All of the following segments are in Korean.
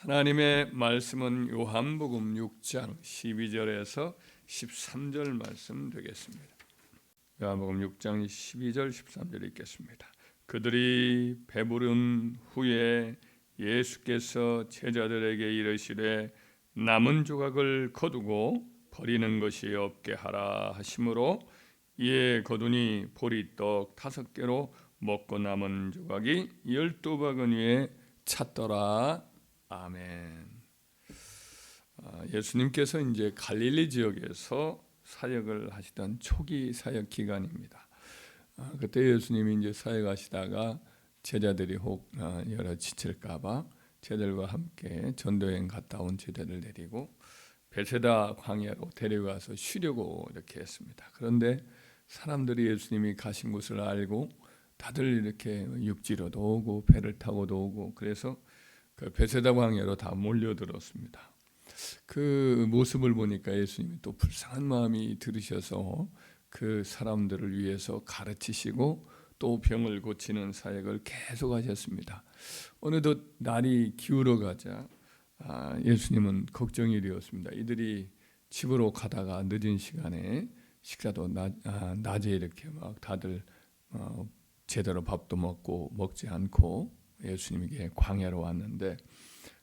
하나님의 말씀은 요한복음 6장 12절에서 13절 말씀 되겠습니다. 요한복음 6장 12절 13절 읽겠습니다. 그들이 배부른 후에 예수께서 제자들에게 이르시되 남은 조각을 거두고 버리는 것이 없게 하라 하심으로 이에 거두니 보리떡 5개로 먹고 남은 조각이 12바구니에 찼더라. 아멘. 예수님께서 이제 갈릴리 지역에서 사역을 하시던 초기 사역 기간입니다. 그때 예수님이 이제 사역하시다가 제자들이 혹 여러 지칠까봐 제자들과 함께 전도여행 갔다 온 제자들 데리고 베세다 광야로 데려가서 쉬려고 이렇게 했습니다. 그런데 사람들이 예수님이 가신 곳을 알고 다들 이렇게 육지로도 오고 배를 타고도 오고 그래서 그 베세다 광야로 다 몰려들었습니다. 그 모습을 보니까 예수님이 또 불쌍한 마음이 들으셔서 그 사람들을 위해서 가르치시고 또 병을 고치는 사역을 계속 하셨습니다. 어느덧 날이 기울어 가자 예수님은 걱정이 되었습니다. 이들이 집으로 가다가 늦은 시간에 식사도 낮에 이렇게 막 다들 제대로 밥도 먹지 않고 예수님에게 광야로 왔는데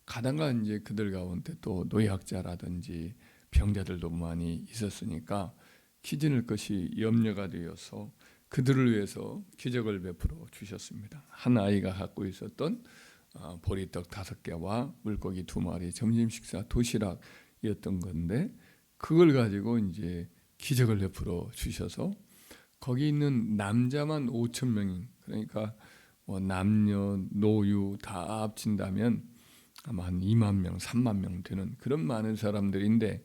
가다가 이제 그들 가운데 또 노약자라든지 병자들도 많이 있었으니까 기진을 것이 염려가 되어서 그들을 위해서 기적을 베풀어 주셨습니다. 한 아이가 갖고 있었던 보리떡 5개와 물고기 2마리 점심 식사 도시락이었던 건데 그걸 가지고 이제 기적을 베풀어 주셔서 거기 있는 남자만 5,000명인 그러니까 남녀 노유 다 합친다면 아마 한 2만 명, 3만 명 되는 그런 많은 사람들인데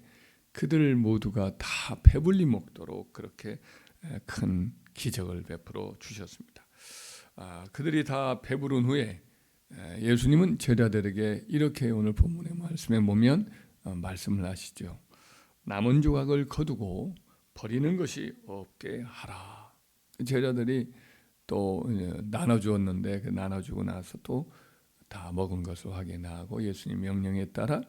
그들 모두가 다 배불리 먹도록 그렇게 큰 기적을 베풀어 주셨습니다. 그들이 다 배부른 후에 예수님은 제자들에게 이렇게 오늘 본문의 말씀에 보면 말씀을 하시죠. 남은 조각을 거두고 버리는 것이 없게 하라. 제자들이 또 나눠주었는데 그 나눠주고 나서 또 다 먹은 것을 확인하고 예수님 명령에 따라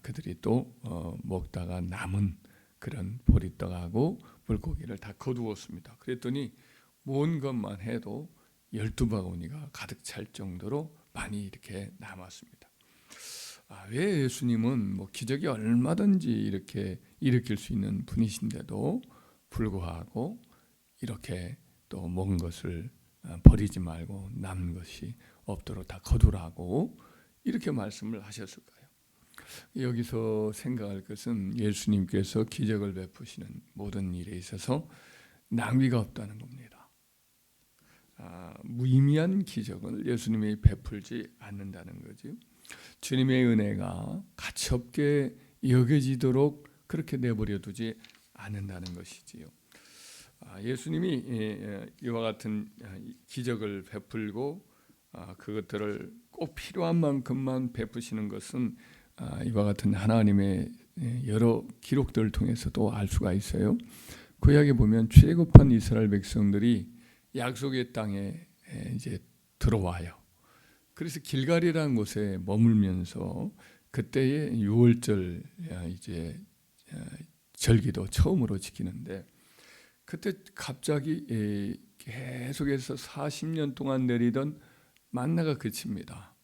그들이 또 먹다가 남은 그런 보리떡하고 물고기를 다 거두었습니다. 그랬더니 모은 것만 해도 12바구니가 가득 찰 정도로 많이 이렇게 남았습니다. 왜 예수님은 기적이 얼마든지 이렇게 일으킬 수 있는 분이신데도 불구하고 이렇게 또 먹은 것을 버리지 말고 남은 것이 없도록 다 거두라고 이렇게 말씀을 하셨을까요? 여기서 생각할 것은 예수님께서 기적을 베푸시는 모든 일에 있어서 낭비가 없다는 겁니다. 무의미한 기적을 예수님이 베풀지 않는다는 거죠. 주님의 은혜가 가치없게 여겨지도록 그렇게 내버려 두지 않는다는 것이지요. 예수님이 이와 같은 기적을 베풀고 그것들을 꼭 필요한 만큼만 베푸시는 것은 이와 같은 하나님의 여러 기록들을 통해서도 알 수가 있어요. 구약에 보면 출애굽한 이스라엘 백성들이 약속의 땅에 이제 들어와요. 그래서 길갈이라는 곳에 머물면서 그때의 유월절 이제 절기도 처음으로 지키는데 그때 갑자기 계속해서 40년 동안 내리던 만나가 그칩니다.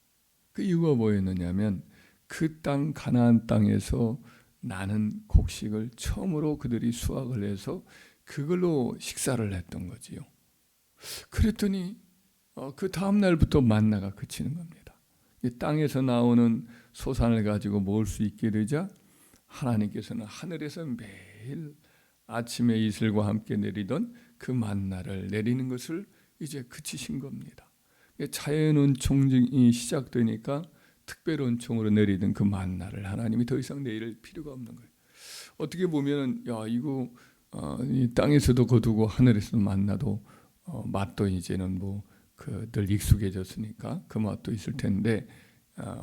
그 이유가 뭐였느냐면 그 땅 가나안 땅에서 나는 곡식을 처음으로 그들이 수확을 해서 그걸로 식사를 했던 거지요. 그랬더니 그 다음 날부터 만나가 그치는 겁니다. 이 땅에서 나오는 소산을 가지고 먹을 수 있게 되자 하나님께서는 하늘에서 매일 아침에 이슬과 함께 내리던 그 만나를 내리는 것을 이제 그치신 겁니다. 자연 은총이 시작되니까 특별 은총으로 내리던 그 만나를 하나님이 더 이상 내릴 필요가 없는 거예요. 어떻게 보면 이거 이 땅에서도 거두고 하늘에서도 만나도 맛도 이제는 늘 익숙해졌으니까 그 맛도 있을 텐데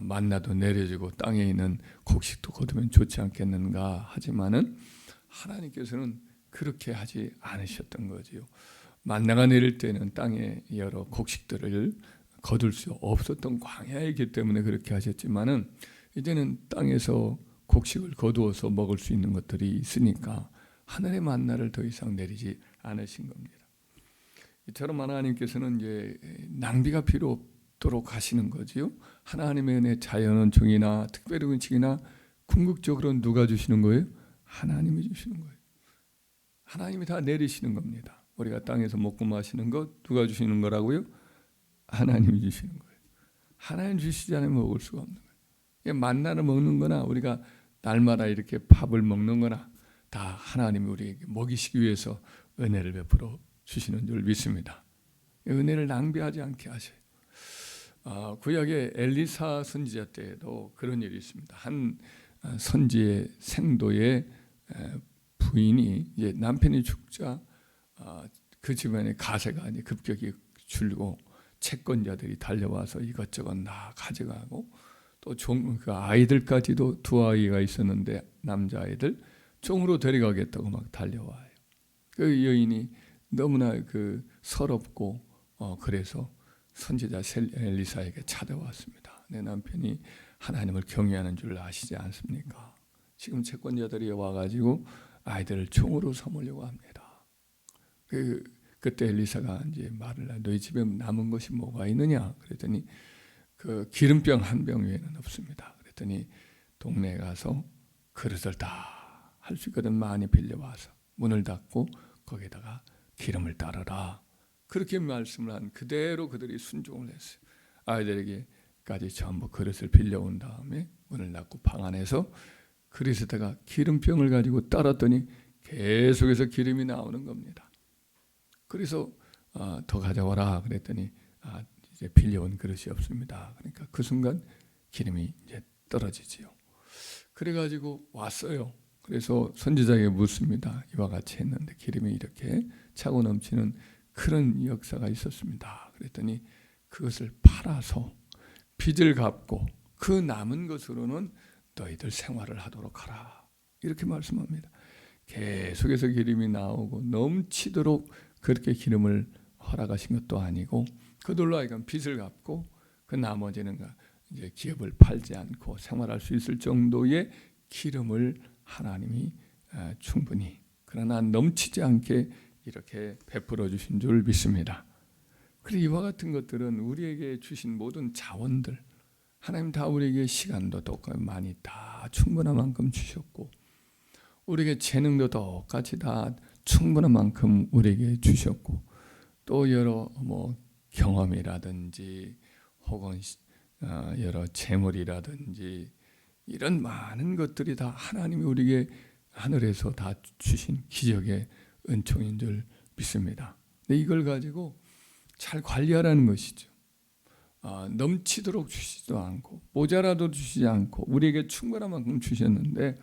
만나도 내려지고 땅에 있는 곡식도 거두면 좋지 않겠는가 하지만은 하나님께서는 그렇게 하지 않으셨던 거지요. 만나가 내릴 때는 땅에 여러 곡식들을 거둘 수 없었던 광야이기 때문에 그렇게 하셨지만은 이제는 땅에서 곡식을 거두어서 먹을 수 있는 것들이 있으니까 하늘의 만나를 더 이상 내리지 않으신 겁니다. 이처럼 하나님께서는 이제 낭비가 필요 없도록 하시는 거지요. 하나님의 은혜, 자연은총이나 특별히 은총이나 궁극적으로 누가 주시는 거예요? 하나님이 주시는 거예요. 하나님이 다 내리시는 겁니다. 우리가 땅에서 먹고 마시는 것 누가 주시는 거라고요? 하나님이 주시는 거예요. 하나님 주시지 않으면 먹을 수가 없는 거예요. 만나를 먹는 거나 우리가 날마다 이렇게 밥을 먹는 거나 다 하나님이 우리에게 먹이시기 위해서 은혜를 베풀어 주시는 줄 믿습니다. 은혜를 낭비하지 않게 하셔요. 구약의 엘리사 선지자 때에도 그런 일이 있습니다. 한 선지의 생도의 부인이 이제 남편이 죽자 그 집안에 가세가 이제 급격히 줄고 채권자들이 달려와서 이것저것 다 가져가고 또 그 아이들까지도 두 아이가 있었는데 남자아이들 종으로 데려가겠다고 막 달려와요. 그 여인이 너무나 그 서럽고 그래서 선지자 엘리사에게 찾아왔습니다. 내 남편이 하나님을 경외하는 줄 아시지 않습니까? 지금 채권자들이 와가지고 아이들을 종으로 삼으려고 합니다. 그때 엘리사가 이제 말을 해. 너희 집에 남은 것이 뭐가 있느냐? 그랬더니 그 기름병 한 병 외에는 없습니다. 그랬더니 동네에 가서 그릇을 다 할 수 있거든 많이 빌려와서 문을 닫고 거기다가 기름을 따르라. 그렇게 말씀을 한 그대로 그들이 순종을 했어요. 아이들에게까지 전부 그릇을 빌려온 다음에 문을 닫고 방 안에서 그릇에다가 기름병을 가지고 따랐더니 계속해서 기름이 나오는 겁니다. 그래서 더 가져와라 그랬더니 이제 빌려온 그릇이 없습니다. 그러니까 그 순간 기름이 이제 떨어지지요. 그래가지고 왔어요. 그래서 선지자에게 묻습니다. 이와 같이 했는데 기름이 이렇게 차고 넘치는 그런 역사가 있었습니다. 그랬더니 그것을 팔아서 빚을 갚고 그 남은 것으로는 너희들 생활을 하도록 하라. 이렇게 말씀합니다. 계속해서 기름이 나오고 넘치도록 그렇게 기름을 허락하신 것도 아니고 그들로 하여금 빚을 갚고 그 나머지는 이제 기업을 팔지 않고 생활할 수 있을 정도의 기름을 하나님이 충분히 그러나 넘치지 않게 이렇게 베풀어 주신 줄 믿습니다. 그리고 이와 같은 것들은 우리에게 주신 모든 자원들 하나님 다 우리에게 시간도 똑같이 많이 다 충분한 만큼 주셨고 우리에게 재능도 똑같이 다 충분한 만큼 우리에게 주셨고 또 여러 경험이라든지 혹은 여러 재물이라든지 이런 많은 것들이 다 하나님이 우리에게 하늘에서 다 주신 기적의 은총인 줄 믿습니다. 근데 이걸 가지고 잘 관리하라는 것이죠. 넘치도록 주시지도 않고 모자라도 주시지 않고 우리에게 충분한 만큼 주셨는데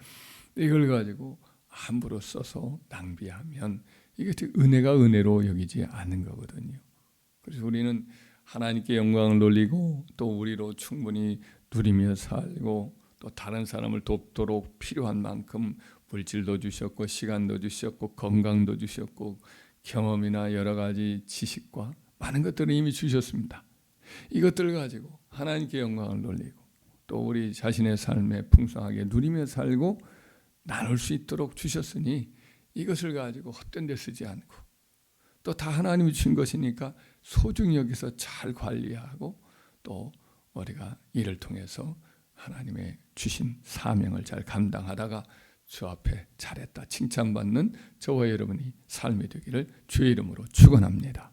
이걸 가지고 함부로 써서 낭비하면 이게 은혜가 은혜로 여기지 않는 거거든요. 그래서 우리는 하나님께 영광을 돌리고 또 우리로 충분히 누리며 살고 또 다른 사람을 돕도록 필요한 만큼 물질도 주셨고 시간도 주셨고 건강도 주셨고 경험이나 여러 가지 지식과 많은 것들을 이미 주셨습니다. 이것들을 가지고 하나님께 영광을 돌리고 또 우리 자신의 삶에 풍성하게 누리며 살고 나눌 수 있도록 주셨으니 이것을 가지고 헛된 데 쓰지 않고 또 다 하나님이 주신 것이니까 소중히 여기서 잘 관리하고 또 우리가 이를 통해서 하나님의 주신 사명을 잘 감당하다가 주 앞에 잘했다 칭찬받는 저와 여러분이 삶이 되기를 주의 이름으로 축원합니다.